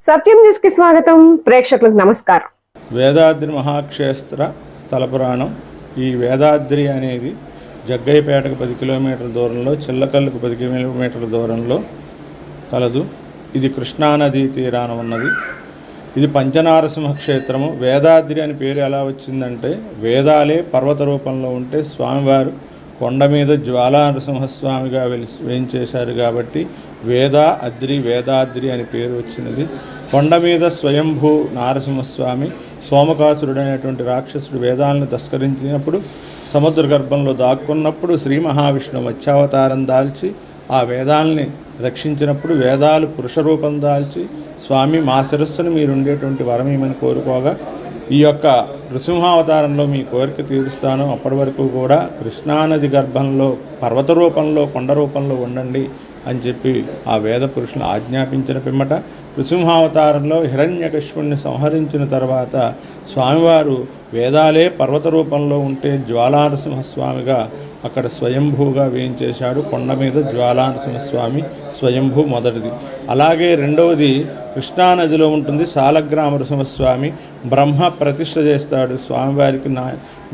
సత్యం news కి స్వాగతం. ప్రేక్షకులకు నమస్కారం. వేదాద్రి మహాక్షేత్ర స్థల పురాణం. ఈ వేదాద్రి అనేది జగ్గయ్యపేటకు 10 కిలోమీటర్ల దూరంలో, చిల్లకల్లుకు 10 కిలోమీటర్ల దూరంలో కలదు. ఇది కృష్ణానదీ తీరాన ఉన్నది. ఇది పంచనారసింహ క్షేత్రము. వేదాద్రి అని పేరు ఎలా వచ్చిందంటే, వేదాలే పర్వత రూపంలో ఉంటే స్వామివారు కొండ మీద జ్వాలానరసింహస్వామిగా వేయించేశారు కాబట్టి వేదాద్రి అని పేరు వచ్చినది. కొండ మీద స్వయంభూ నారసింహస్వామి, సోమకాసురుడైనటువంటి రాక్షసుడు వేదాలను తస్కరించినప్పుడు సముద్ర గర్భంలో దాక్కున్నప్పుడు శ్రీ మహావిష్ణువు మత్స్యావతారం దాల్చి ఆ వేదాలని రక్షించినప్పుడు వేదాలు పురుష రూపం దాల్చి స్వామి మా శిరస్సును మీరుండేటువంటి వరమేమని కోరుకోగా ఈ యొక్క నృసింహావతారంలో మీ కోరిక తీరుస్తాను, అప్పటి వరకు కూడా కృష్ణానది గర్భంలో పర్వత రూపంలో కొండ రూపంలో ఉండండి అని చెప్పి ఆ వేద పురుషులను ఆజ్ఞాపించిన పిమ్మట నృసింహావతారంలో హిరణ్యకశిపుణ్ణి సంహరించిన తర్వాత స్వామివారు వేదాలే పర్వత రూపంలో ఉంటే జ్వాలానరసింహస్వామిగా అక్కడ స్వయంభూగా వేయించేశాడు. కొండ మీద జ్వాలానరసింహస్వామి స్వయంభూ మొదటిది. అలాగే రెండవది కృష్ణానదిలో ఉంటుంది. సాలగ్రామ నరసింహస్వామి బ్రహ్మ ప్రతిష్ఠ చేస్తాడు. స్వామివారికి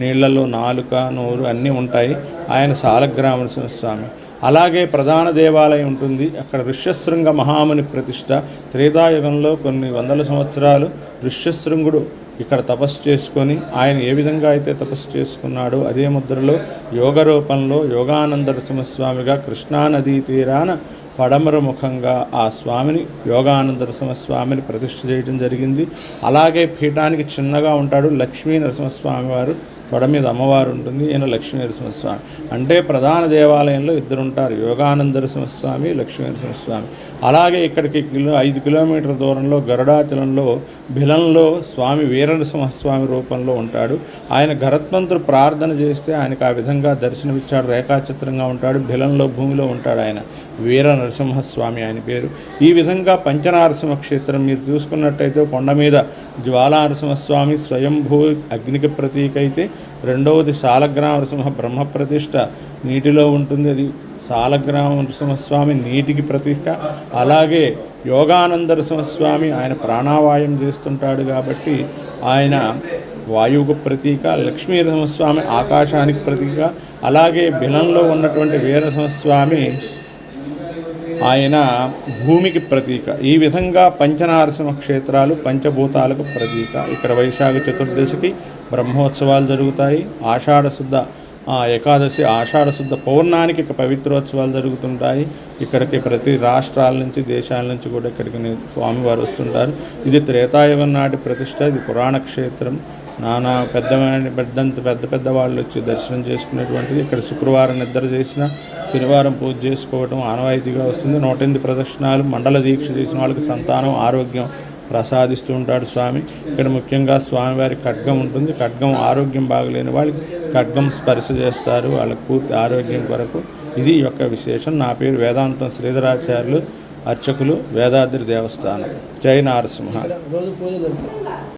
నీళ్లలో నాలుక నోరు అన్నీ ఉంటాయి. ఆయన సాలగ్రామ నరసింహస్వామి. అలాగే ప్రధాన దేవాలయం ఉంటుంది. అక్కడ ఋష్యశృంగ మహాముని ప్రతిష్ఠ. త్రేతాయుగంలో కొన్ని వందల సంవత్సరాలు ఋష్యశృంగుడు ఇక్కడ తపస్సు చేసుకొని ఆయన ఏ విధంగా అయితే తపస్సు చేసుకున్నాడో అదే ముద్రలో యోగ రూపంలో యోగానంద నరసింహస్వామిగా కృష్ణానదీ తీరాన పడమర ముఖంగా ఆ స్వామిని యోగానంద నరసింహస్వామిని ప్రతిష్ఠ చేయడం జరిగింది. అలాగే పీఠానికి చిన్నగా ఉంటాడు లక్ష్మీ నరసింహస్వామి వారు. తొడ మీద అమ్మవారు ఉంటుంది. ఈయన లక్ష్మీ నరసింహస్వామి. అంటే ప్రధాన దేవాలయంలో ఇద్దరు ఉంటారు, యోగానంద నరసింహస్వామి, లక్ష్మీ నరసింహస్వామి. అలాగే ఇక్కడికి 5 కిలోమీటర్ల దూరంలో గరుడాచలంలో భిలంలో స్వామి వీర నరసింహస్వామి రూపంలో ఉంటాడు. ఆయన గరత్మంతుడు ప్రార్థన చేస్తే ఆయనకు ఆ విధంగా దర్శనమిచ్చాడు. రేఖాచిత్రంగా ఉంటాడు. భిలంలో భూమిలో ఉంటాడు. ఆయన వీర నరసింహస్వామి ఆయన పేరు. ఈ విధంగా పంచనారసింహ క్షేత్రం మీరు చూసుకున్నట్టయితే కొండ మీద జ్వాలానరసింహస్వామి స్వయంభూ అగ్నికి ప్రతీక అయితే, రెండవది సాలగ్రామ నరసింహ బ్రహ్మ ప్రతిష్ఠ నీటిలో ఉంటుంది. అది సాలగ్రామ నరసింహస్వామి నీటికి ప్రతీక. అలాగే యోగానంద నరసింహస్వామి ఆయన ప్రాణావాయం చేస్తుంటాడు కాబట్టి ఆయన వాయువుకు ప్రతీక. లక్ష్మీ నరసింహస్వామి ఆకాశానికి ప్రతీక. అలాగే బిలంలో ఉన్నటువంటి వీర నరసింహస్వామి ఆయన భూమికి ప్రతీక. ఈ విధంగా పంచనారసింహ క్షేత్రాలు పంచభూతాలకు ప్రతీక. ఇక్కడ వైశాఖ చతుర్దశికి బ్రహ్మోత్సవాలు జరుగుతాయి. ఆషాఢశుద్ధ ఏకాదశి, ఆషాఢశుద్ధ పౌర్ణానికి పవిత్రోత్సవాలు జరుగుతుంటాయి. ఇక్కడికి ప్రతి రాష్ట్రాల నుంచి దేశాల నుంచి కూడా ఇక్కడికి స్వామివారు వస్తుంటారు. ఇది త్రేతాయుగం నాటి ప్రతిష్ట. ఇది పురాణ క్షేత్రం. నానా పెద్ద వాళ్ళు వచ్చి దర్శనం చేసుకునేటువంటిది. ఇక్కడ శుక్రవారం నిద్ర చేసిన శనివారం పూజ చేసుకోవటం ఆనవాయితీగా వస్తుంది. 108 ప్రదక్షిణాలు మండల దీక్ష చేసిన వాళ్ళకి సంతానం ఆరోగ్యం ప్రసాదిస్తూ ఉంటాడు స్వామి. ఇక్కడ ముఖ్యంగా స్వామివారి ఖడ్గం ఉంటుంది. ఖడ్గం ఆరోగ్యం బాగలేని వాళ్ళకి ఖడ్గం స్పర్శ చేస్తారు, వాళ్ళకి పూర్తి ఆరోగ్యం కొరకు. ఇది యొక్క విశేషం. నా పేరు వేదాంతం శ్రీధరాచార్యులు, అర్చకులు, వేదాద్రి దేవస్థానం. జై నారసింహ.